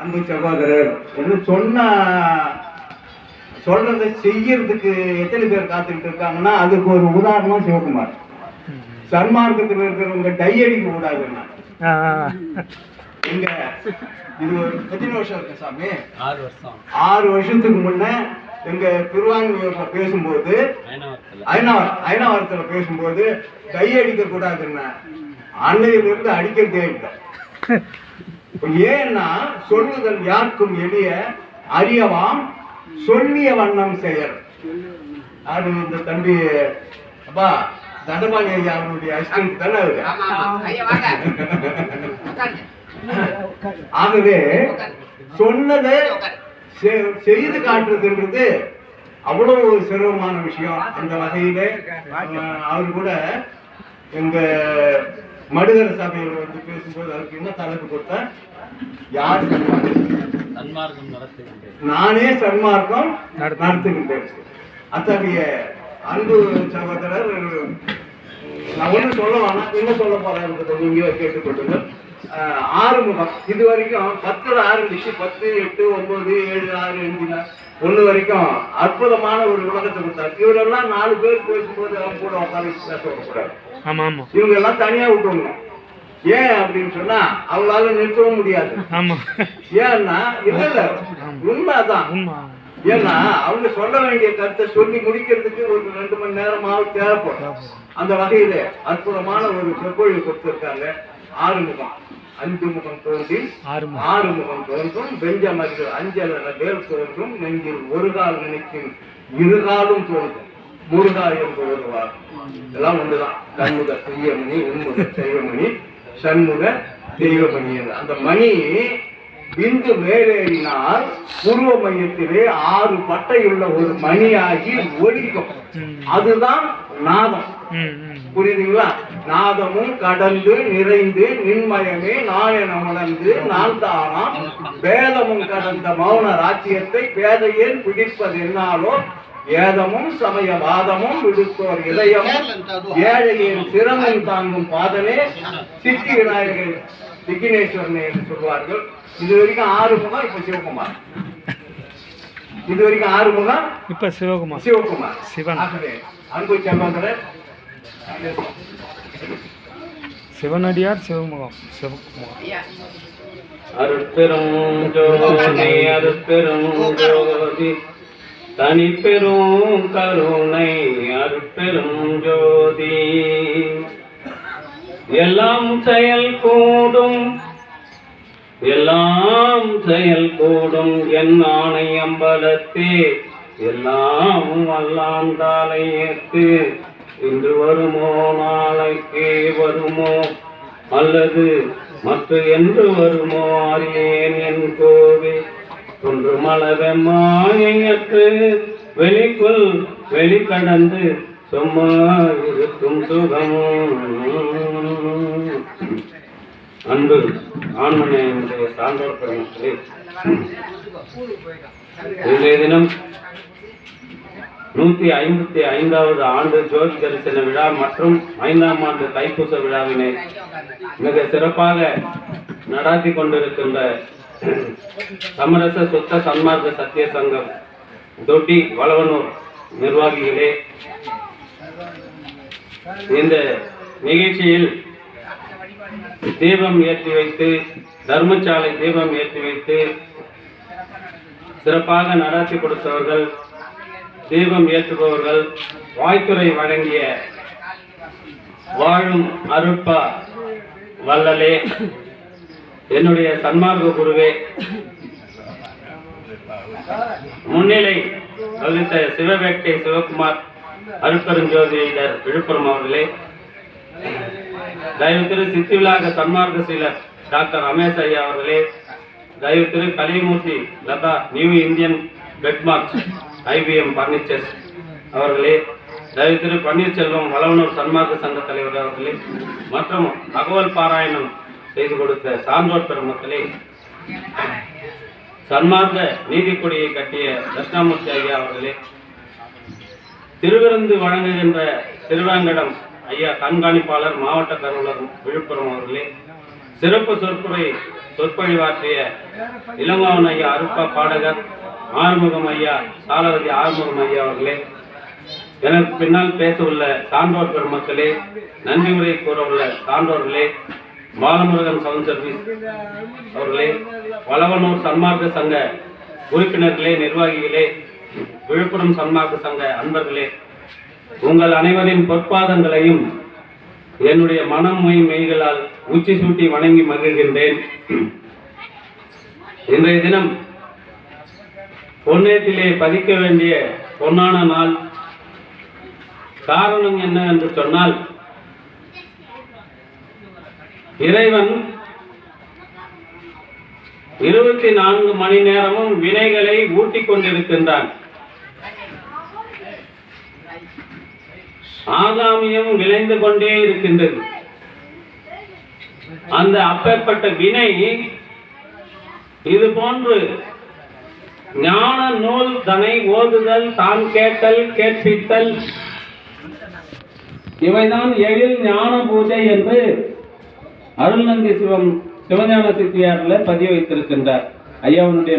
அன்பு சகோதரர் என்று சொல்றதை செய்யறதுக்கு எத்தனை பேர் காத்துக்கிட்டு இருக்காங்கன்னா அதுக்கு ஒரு உதாரணமா சிவகுமார். சன்மார்க்கத்தில் இருக்கிறவங்க டை அடிக்க கூடாதுன்னா இங்க இது எத்தனை வருஷம் இருக்கு சாமி? 6 வருஷத்துக்கு முன்ன எங்க திருவான்மையூர்ல பேசும்போது ஐநாவரத்துல பேசும்போது டை அடிக்க கூடாதுன்னா அன்னையிலிருந்து அடிக்கிறதே இல்லை. ஏன்னா சொல்லுதல் யாருக்கும் எளிய அறியவாம் சொல்லிய வண்ணம் செயல். அது இந்த தம்பி அப்பா தண்டபாணி ஐயா அவருடைய அசிஸ்டன்ட் தானே அவரு. ஆகவே சொன்னதை செய்து காட்டுறதுன்றது அவ்வளவு சிரமமான விஷயம். அந்த வகையில அவர் கூட எங்க மடுகர சபையில் வந்து பேசும்போது அதுக்கு என்ன தலைப்பு கொடுத்த? யார் சன்மார்க்கம் நடத்துகின்றேன், நானே சன்மார்க்கம் நடத்துகின்றேன். அத்தகைய அன்பு சகோதரர் நான் ஒண்ணு சொல்ல வேணாம், என்ன சொல்ல போறேன் நீங்க கேட்டுக்கொள்ளுங்க. ஆறுமுகம் இது வரைக்கும் 10ல ஆரம்பிச்சு 10, 8, 9, 7, 6, 5, 1 வரைக்கும் அற்புதமான ஒரு உலகத்தை கொடுத்தாரு. இவரெல்லாம் 4 பேர் பேசும்போது அவங்க கூட உட்காந்து பேச விடக்கூடாது. இவங்க எல்லாம் தனியா விட்டுணும். ஏன் அப்படின்னு சொன்னா அவங்களால நிறுத்தவும் முடியாது. ஏன்னா இல்ல உண்மைதான். ஏன்னா அவங்க சொல்ல வேண்டிய கருத்தை சொல்லி முடிக்கிறதுக்கு ஒரு 2 மணி நேரமாவது தேவைப்படும். அந்த வகையில அற்புதமான ஒரு சொற்பொழிவு கொடுத்திருக்காங்க. ஆறுமுகம் 5 முகம் தோன்றி 6 முகம் தோன்றும் பெஞ்சமர்கள் அஞ்சல வேல் தோன்றும் நெஞ்சில் ஒரு கால் நினைக்கும் 2 காலும் தோன்றும் முருகா என்று வருவார். இதெல்லாம் ஒன்றுதான். கண்முக செய்யமணி உண்முக செய்வமணி சண்முக தெய்வமணி. அந்த மணி பிந்து மேலேறினால் பூர்வ மையத்திலே 6 பட்டையுள்ள ஒரு மணியாகி ஒலிக்கும். அதுதான் நாதம். புரியுதுங்களா? நாதமும் கடந்து நிறைந்து நின்மயமே நான் என உணர்ந்து நான் தானா வேதமும் கடந்த மௌன ராஜ்யத்தை பேதையேன் பிடிப்பது என்னாலோ ஏதமும் சமயவாதமும் விடுத்தோர் இதயமும் ஏழையின் சிரமம் தாங்கும் பாதனே சித்தி விநாயகர் விக்னேஸ்வரனே என்று சொல்வார்கள். இது வரைக்கும் 6 முகம், இப்ப சிவகுமார். இது வரைக்கும் 6 முகம், இப்ப சிவகுமார் சிவன். ஆகவே அன்பு சகோதரர் சிவனடியார் சிவமுகம் சிவகுமார். அருட்பெரும் ஜோதி அருட்பெரும் ஜோதி தனிப்பெரும் கருணை அருட்பெரும் ஜோதி எல்லாம் செயல் கூடும் என் ஆணை அம்பலத்தே எல்லாம் வல்லான் தாளை ஏற்று இன்று வருமோ நாளைக்கு வருமோ அல்லது மற்ற என்று வருமோ அறியேன் என் கோவே ஒன்று மலவெம்மாயற்று வெளிக்குள் வெளிக்கடந்து சும்மா இருக்கும் சுகம். அன்பு ஆண்மனையுடைய சான்றோர் பெருமக்களே, இன்றைய தினம் 155வது ஆண்டு ஜோதி தரிசன விழா மற்றும் 5ஆம் ஆண்டு தைப்பூச விழாவினை மிக சிறப்பாக நடாத்தி கொண்டிருக்கின்ற சமரச சுத்த சன்மார்க்க சத்திய சங்கம் தொட்டி வளவனூர் நிர்வாகிகளே, இந்த நிகழ்ச்சியில் தீபம் ஏற்றி வைத்து தர்மசாலை தீபம் ஏற்றி வைத்து சிறப்பாக நடாத்தி கொடுத்தவர்கள், தீபம் ஏற்றுபவர்கள், வாய்த்துறை வழங்கிய வாழும் அருட்பா வள்ளலே, என்னுடைய சன்மார்க்க குருவே, முன்னிலை வகித்த சிவவேட்டை சிவகுமார் அருட்பெருஞ்சோதியினர் விழுப்புரம் அவர்களே, தயவு திரு சித்திவிலாக சன்மார்க்க சீலர் டாக்டர் ரமேஷ் ஐயா அவர்களே, தயவு Thiru Kalimurthy Latha new Indian Bedmark IBM furnitures அவர்களே, தயவு திரு பன்னீர்செல்வம் வளவனூர் சன்மார்க்க சங்க தலைவர் அவர்களே, மற்றும் தகவல் பாராயணம் செய்து கொடுத்த சான்றோர் பெருமக்களே, சன்மார்க்க நீதிக்கொடியை கட்டிய தட்சிணாமூர்த்தி ஐயா அவர்களே, திருவிருந்து வழங்குகின்ற திருவேங்கடம் ஐயா கண்காணிப்பாளர் மாவட்ட கருவூலர் விழுப்புரம் அவர்களே, சிறப்பு சொற்பொழிவாற்றிய இளங்கோவன் ஐயா அருப்பா பாடகர் ஆறுமுகம் ஐயா சாலவதி ஆறுமுகம் ஐயா அவர்களே, எனக்கு பின்னால் பேச உள்ள சான்றோர் பெருமக்களே, நன்றி உரை கூற உள்ள சான்றோர்களே, பாலமுருகன் சவுண்ட் சர்வீஸ் அவர்களே, வளவனூர் சன்மார்க்க சங்க உறுப்பினர்களே, நிர்வாகிகளே, விழுப்புரம் சன்மார்க்க சங்க அன்பர்களே, உங்கள் அனைவரின் பொற்பாதங்களையும் என்னுடைய மனம் மெய்களால் உச்சி சூட்டி வணங்கி மகிழ்கின்றேன். இன்றைய தினம் பொன்னேட்டிலே பதிக்க வேண்டிய பொன்னான நாள். காரணம் என்ன என்று சொன்னால், இறைவன் 24 மணி நேரமும் வினைகளை ஊட்டிக் கொண்டிருக்கின்றான். ஆகாமியம் விளைந்து கொண்டே இருக்கின்றது. அந்த அப்பேற்பட்ட வினை இது போன்று ஞான நூல் தனை ஓதுதல், தான் கேட்டல், கேட்பித்தல், இவைதான் எழில் ஞான பூஜை என்று அருள்நந்தி சிவஞான சித்தியாரில் பதிவு வைத்திருக்கின்றார். ஐயாவுடைய